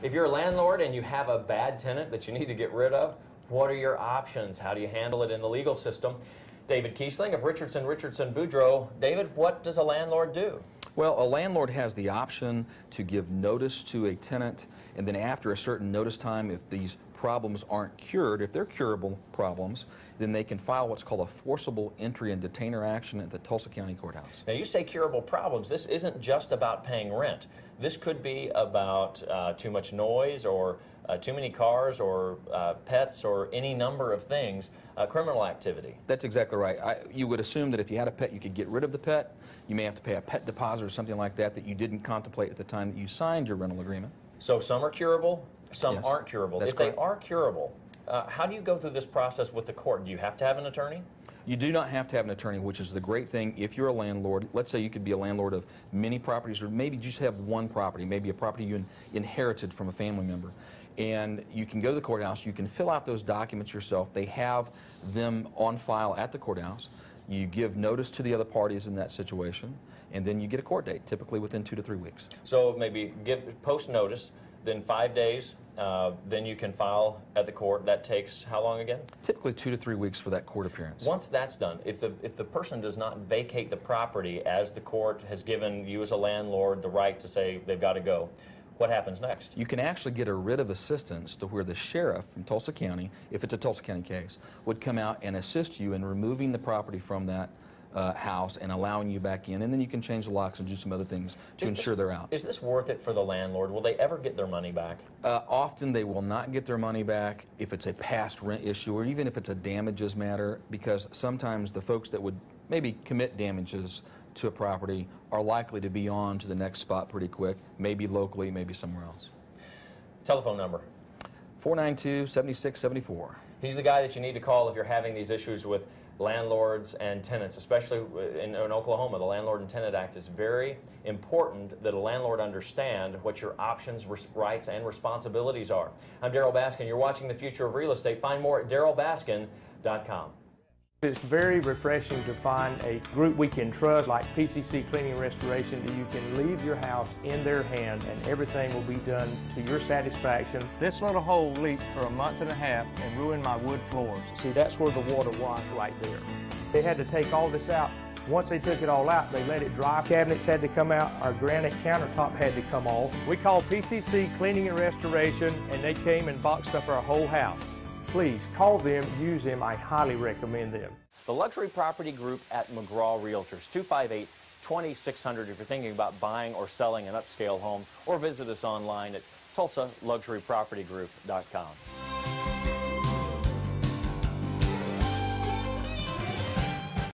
If you're a landlord and you have a bad tenant that you need to get rid of, what are your options? How do you handle it in the legal system? David Keesling of Richardson Boudreaux. David, what does a landlord do? Well, a landlord has the option to give notice to a tenant, and then after a certain notice time, if these problems aren't cured, if they're curable problems, then they can file what's called a forcible entry and detainer action at the Tulsa County Courthouse. Now, you say curable problems. This isn't just about paying rent. This could be about too much noise or too many cars or pets or any number of things, criminal activity. That's exactly right. You would assume that if you had a pet, you could get rid of the pet. You may have to pay a pet deposit or something like that that you didn't contemplate at the time that you signed your rental agreement. So some are curable, some Yes, aren't curable. that's If correct. they are curable, how do you go through this process with the court? Do you have to have an attorney? You do not have to have an attorney, which is the great thing if you're a landlord. Let's say you could be a landlord of many properties, or maybe just have one property, maybe a property you inherited from a family member. And you can go to the courthouse, you can fill out those documents yourself. They have them on file at the courthouse. You give notice to the other parties in that situation, and then you get a court date, typically within 2 to 3 weeks. So maybe post notice, then 5 days, then you can file at the court. That takes how long again? Typically 2 to 3 weeks for that court appearance. Once that's done, if the person does not vacate the property as the court has given you as a landlord the right to say they've got to go, what happens next? You can actually get a writ of assistance to where the sheriff from Tulsa County, if it's a Tulsa County case, would come out and assist you in removing the property from that house and allowing you back in, and then you can change the locks and do some other things to ensure they're out. Is this worth it for the landlord? Will they ever get their money back? Often they will not get their money back if it's a past rent issue or even if it's a damages matter, because sometimes the folks that would maybe commit damages to a property are likely to be on to the next spot pretty quick, maybe locally, maybe somewhere else. Telephone number? 492-7674. He's the guy that you need to call if you're having these issues with landlords and tenants, especially in Oklahoma. The Landlord and Tenant Act is very important that a landlord understand what your options, rights, and responsibilities are. I'm Darryl Baskin. You're watching The Future of Real Estate. Find more at darrylbaskin.com. It's very refreshing to find a group we can trust, like PCC Cleaning and Restoration, that you can leave your house in their hands and everything will be done to your satisfaction. This little hole leaked for a month and a half and ruined my wood floors. See, that's where the water was right there. They had to take all this out. Once they took it all out, they let it dry. Cabinets had to come out. Our granite countertop had to come off. We called PCC Cleaning and Restoration, and they came and boxed up our whole house. Please call them, use them. I highly recommend them. The Luxury Property Group at McGraw Realtors, 258-2600 if you're thinking about buying or selling an upscale home, or visit us online at TulsaLuxuryPropertyGroup.com.